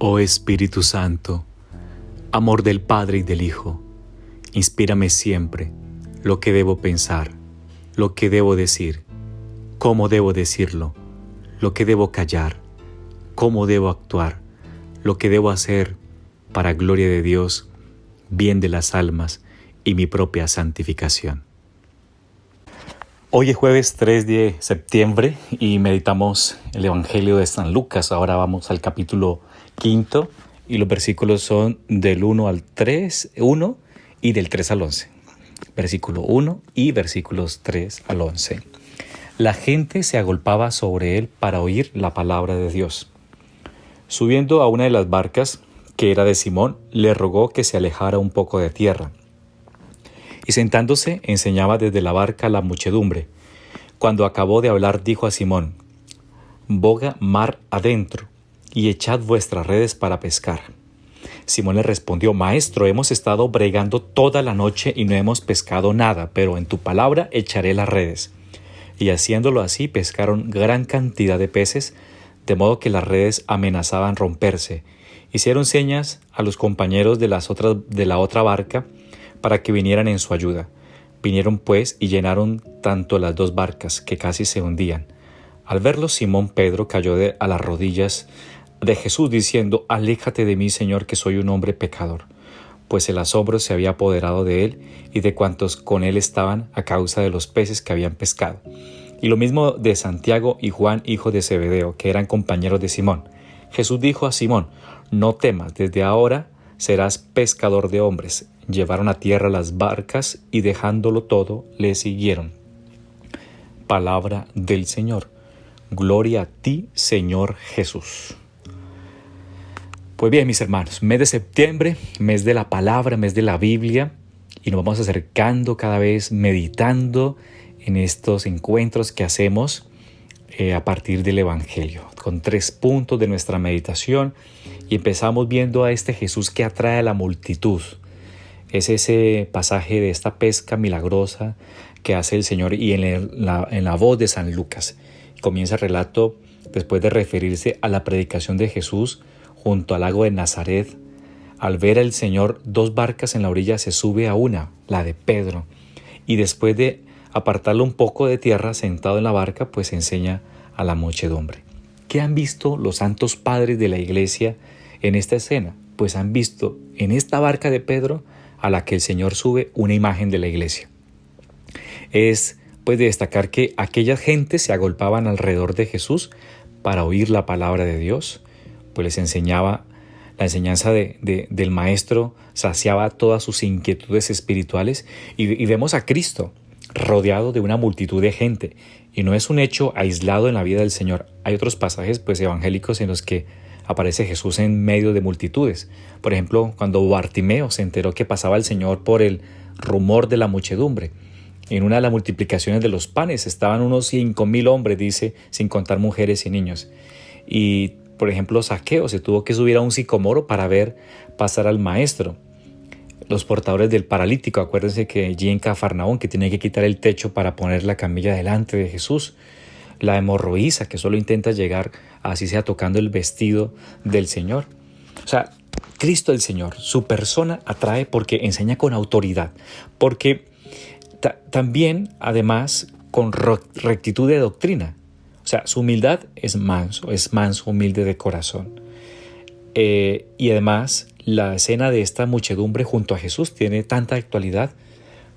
Oh Espíritu Santo, amor del Padre y del Hijo, inspírame siempre lo que debo pensar, lo que debo decir, cómo debo decirlo, lo que debo callar, cómo debo actuar, lo que debo hacer para gloria de Dios, bien de las almas y mi propia santificación. Hoy es jueves 3 de septiembre y meditamos el Evangelio de San Lucas. Ahora vamos al capítulo 5 y los versículos son del 1 al 3, 1 y del 3 al 11. Versículo 1 y versículos 3 al 11. La gente se agolpaba sobre él para oír la palabra de Dios. Subiendo a una de las barcas, que era de Simón, le rogó que se alejara un poco de tierra. Y sentándose, enseñaba desde la barca a la muchedumbre. Cuando acabó de hablar, dijo a Simón: «Boga mar adentro, y echad vuestras redes para pescar». Simón le respondió: «Maestro, hemos estado bregando toda la noche y no hemos pescado nada, pero en tu palabra echaré las redes». Y haciéndolo así, pescaron gran cantidad de peces, de modo que las redes amenazaban romperse. Hicieron señas a los compañeros de la otra barca para que vinieran en su ayuda. Vinieron pues y llenaron tanto las dos barcas, que casi se hundían. Al verlo, Simón Pedro cayó a las rodillas de Jesús, diciendo: «Aléjate de mí, Señor, que soy un hombre pecador». Pues el asombro se había apoderado de él y de cuantos con él estaban, a causa de los peces que habían pescado. Y lo mismo de Santiago y Juan, hijo de Zebedeo, que eran compañeros de Simón. Jesús dijo a Simón: «No temas, desde ahora serás pescador de hombres». Llevaron a tierra las barcas y dejándolo todo, le siguieron. Palabra del Señor. Gloria a ti, Señor Jesús. Pues bien, mis hermanos, mes de septiembre, mes de la palabra, mes de la Biblia, y nos vamos acercando cada vez meditando en estos encuentros que hacemos a partir del Evangelio, con 3 puntos de nuestra meditación, y empezamos viendo a este Jesús que atrae a la multitud. Es ese pasaje de esta pesca milagrosa que hace el Señor y en la voz de San Lucas. Comienza el relato después de referirse a la predicación de Jesús junto al lago de Nazaret. Al ver al Señor 2 barcas en la orilla, se sube a una, la de Pedro, y después de apartarlo un poco de tierra, sentado en la barca, pues enseña a la muchedumbre. ¿Qué han visto los santos padres de la iglesia en esta escena? Pues han visto en esta barca de Pedro, a la que el Señor sube, una imagen de la iglesia. Es pues de destacar que aquellas gentes se agolpaban alrededor de Jesús para oír la palabra de Dios, pues les enseñaba. La enseñanza del Maestro saciaba todas sus inquietudes espirituales, y vemos a Cristo rodeado de una multitud de gente, y no es un hecho aislado en la vida del Señor. Hay otros pasajes pues evangélicos en los que aparece Jesús en medio de multitudes. Por ejemplo, cuando Bartimeo se enteró que pasaba el Señor por el rumor de la muchedumbre. En una de las multiplicaciones de los panes estaban unos 5,000 hombres, dice, sin contar mujeres y niños. Y, por ejemplo, Zaqueo se tuvo que subir a un sicomoro para ver pasar al Maestro. Los portadores del paralítico, acuérdense que allí en Cafarnaúm, que tiene que quitar el techo para poner la camilla delante de Jesús. La hemorroísa, que solo intenta llegar, así sea tocando el vestido del Señor. O sea, Cristo el Señor, su persona atrae porque enseña con autoridad, porque también, además, con rectitud de doctrina. O sea, su humildad es manso, humilde de corazón. Y además, la escena de esta muchedumbre junto a Jesús tiene tanta actualidad,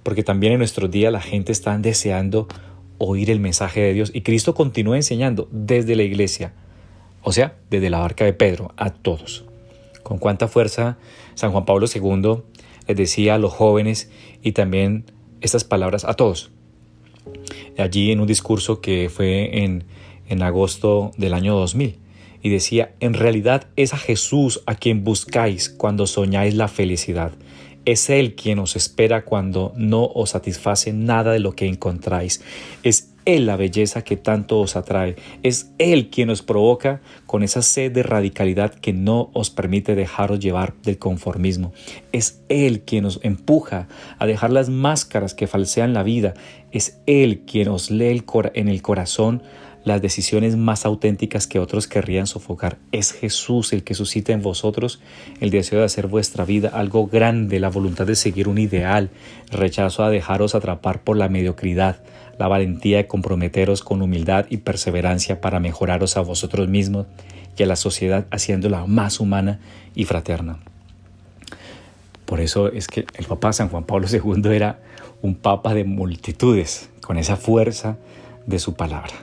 porque también en nuestros días la gente está deseando oír el mensaje de Dios, y Cristo continúa enseñando desde la iglesia, o sea, desde la barca de Pedro, a todos. Con cuánta fuerza San Juan Pablo II les decía a los jóvenes y también estas palabras a todos. Allí en un discurso que fue en agosto del año 2000, y decía: «En realidad es a Jesús a quien buscáis cuando soñáis la felicidad. Es Él quien os espera cuando no os satisface nada de lo que encontráis. Es Él la belleza que tanto os atrae. Es Él quien os provoca con esa sed de radicalidad que no os permite dejaros llevar del conformismo. Es Él quien os empuja a dejar las máscaras que falsean la vida. Es Él quien os lee en el corazón las decisiones más auténticas que otros querrían sofocar. Es Jesús el que suscita en vosotros el deseo de hacer vuestra vida algo grande, la voluntad de seguir un ideal, el rechazo a dejaros atrapar por la mediocridad, la valentía de comprometeros con humildad y perseverancia para mejoraros a vosotros mismos y a la sociedad, haciéndola más humana y fraterna. Por eso es que el Papa San Juan Pablo II era un papa de multitudes, con esa fuerza de su palabra.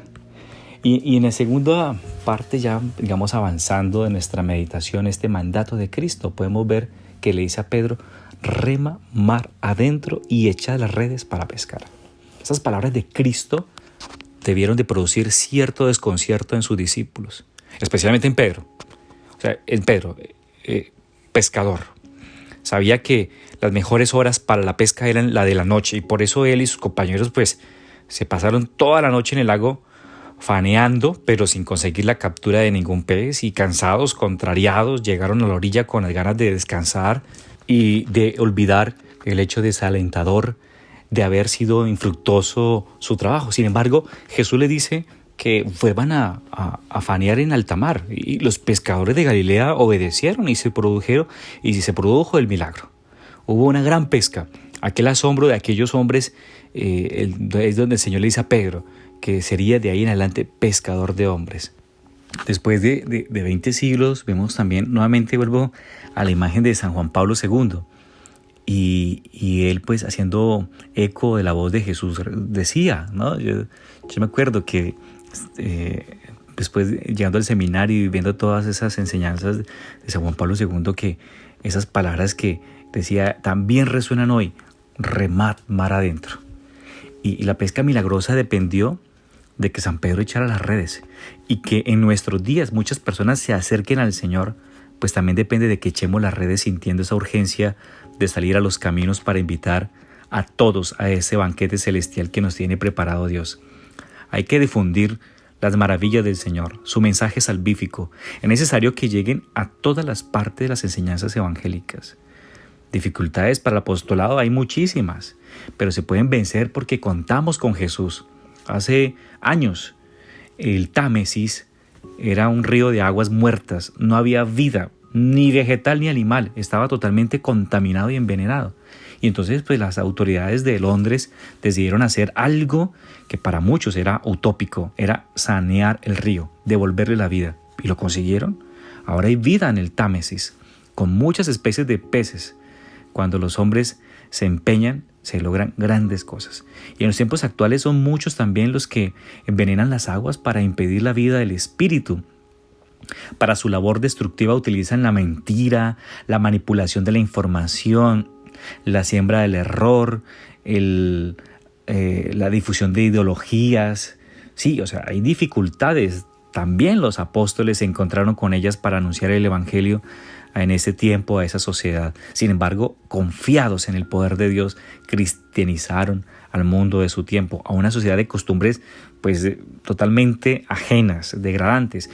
Y en la segunda parte, ya digamos avanzando en nuestra meditación, este mandato de Cristo, podemos ver que le dice a Pedro: rema mar adentro y echa las redes para pescar. Esas palabras de Cristo debieron de producir cierto desconcierto en sus discípulos, especialmente en Pedro. O sea, en Pedro, pescador. Sabía que las mejores horas para la pesca eran la de la noche, y por eso él y sus compañeros pues se pasaron toda la noche en el lago faneando, pero sin conseguir la captura de ningún pez, y cansados, contrariados, llegaron a la orilla con las ganas de descansar y de olvidar el hecho desalentador de haber sido infructuoso su trabajo. Sin embargo, Jesús le dice que vuelvan a fanear en alta mar, y los pescadores de Galilea obedecieron y se produjo el milagro. Hubo una gran pesca. Aquel asombro de aquellos hombres es donde el Señor le dice a Pedro que sería de ahí en adelante pescador de hombres. Después de 20 siglos, vemos también, nuevamente vuelvo a la imagen de San Juan Pablo II, y él pues haciendo eco de la voz de Jesús decía, ¿no? Yo me acuerdo que después, llegando al seminario y viendo todas esas enseñanzas de San Juan Pablo II, que esas palabras que decía también resuenan hoy: remad mar adentro. Y la pesca milagrosa dependió de que San Pedro echara las redes, y que en nuestros días muchas personas se acerquen al Señor, pues también depende de que echemos las redes, sintiendo esa urgencia de salir a los caminos para invitar a todos a ese banquete celestial que nos tiene preparado Dios. Hay que difundir las maravillas del Señor, su mensaje salvífico. Es necesario que lleguen a todas las partes de las enseñanzas evangélicas. Dificultades para el apostolado hay muchísimas, pero se pueden vencer porque contamos con Jesús. Hace años el Támesis era un río de aguas muertas, no había vida, ni vegetal ni animal, estaba totalmente contaminado y envenenado. Y entonces pues las autoridades de Londres decidieron hacer algo que para muchos era utópico, era sanear el río, devolverle la vida. Y lo consiguieron. Ahora hay vida en el Támesis, con muchas especies de peces. Cuando los hombres se empeñan, se logran grandes cosas. Y en los tiempos actuales son muchos también los que envenenan las aguas para impedir la vida del espíritu. Para su labor destructiva utilizan la mentira, la manipulación de la información, la siembra del error, la difusión de ideologías. Sí, o sea, hay dificultades. También los apóstoles se encontraron con ellas para anunciar el evangelio en ese tiempo a esa sociedad. Sin embargo, confiados en el poder de Dios, cristianizaron al mundo de su tiempo, a una sociedad de costumbres pues totalmente ajenas, degradantes.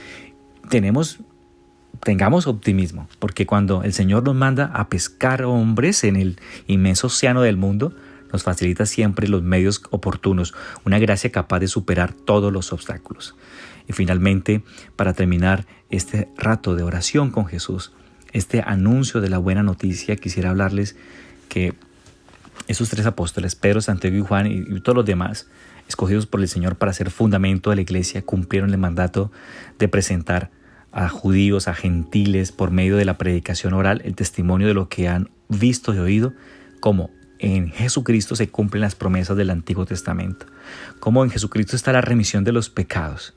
Tengamos optimismo, porque cuando el Señor nos manda a pescar hombres en el inmenso océano del mundo, nos facilita siempre los medios oportunos, una gracia capaz de superar todos los obstáculos. Y finalmente, para terminar este rato de oración con Jesús, este anuncio de la buena noticia, quisiera hablarles que esos tres apóstoles, Pedro, Santiago y Juan, y todos los demás, escogidos por el Señor para ser fundamento de la iglesia, cumplieron el mandato de presentar a judíos, a gentiles, por medio de la predicación oral, el testimonio de lo que han visto y oído, como en Jesucristo se cumplen las promesas del Antiguo Testamento, como en Jesucristo está la remisión de los pecados.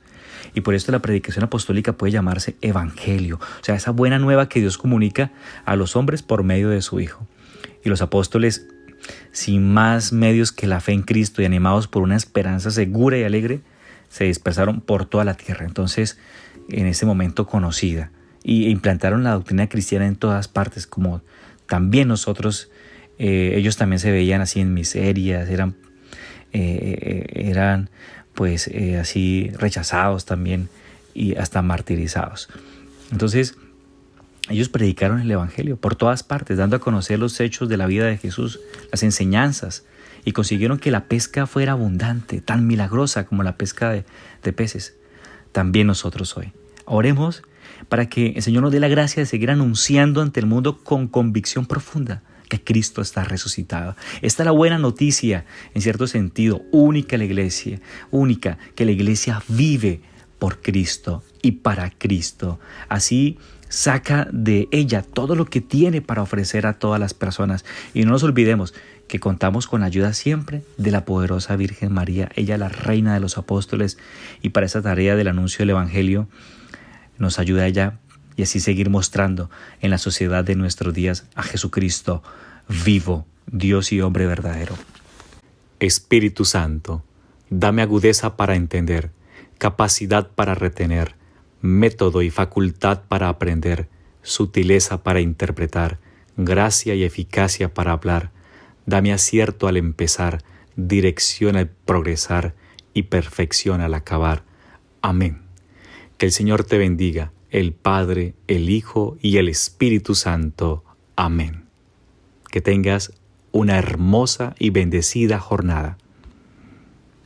Y por esto la predicación apostólica puede llamarse evangelio, o sea, esa buena nueva que Dios comunica a los hombres por medio de su Hijo. Y los apóstoles, sin más medios que la fe en Cristo y animados por una esperanza segura y alegre, se dispersaron por toda la tierra, entonces en ese momento conocida, y implantaron la doctrina cristiana en todas partes, como también nosotros. Ellos también se veían así en miserias, eran pues así rechazados también y hasta martirizados. Entonces ellos predicaron el evangelio por todas partes, dando a conocer los hechos de la vida de Jesús, las enseñanzas, y consiguieron que la pesca fuera abundante, tan milagrosa como la pesca de peces. también nosotros hoy. Oremos para que el Señor nos dé la gracia de seguir anunciando ante el mundo con convicción profunda que Cristo está resucitado. Esta es la buena noticia, en cierto sentido, única que la iglesia vive por Cristo y para Cristo. Así saca de ella todo lo que tiene para ofrecer a todas las personas. Y no nos olvidemos que contamos con la ayuda siempre de la poderosa Virgen María, ella la reina de los apóstoles, y para esa tarea del anuncio del Evangelio nos ayuda ella, y así seguir mostrando en la sociedad de nuestros días a Jesucristo vivo, Dios y hombre verdadero. Espíritu Santo, dame agudeza para entender, capacidad para retener, método y facultad para aprender, sutileza para interpretar, gracia y eficacia para hablar. Dame acierto al empezar, dirección al progresar y perfección al acabar. Amén. Que el Señor te bendiga, el Padre, el Hijo y el Espíritu Santo. Amén. Que tengas una hermosa y bendecida jornada.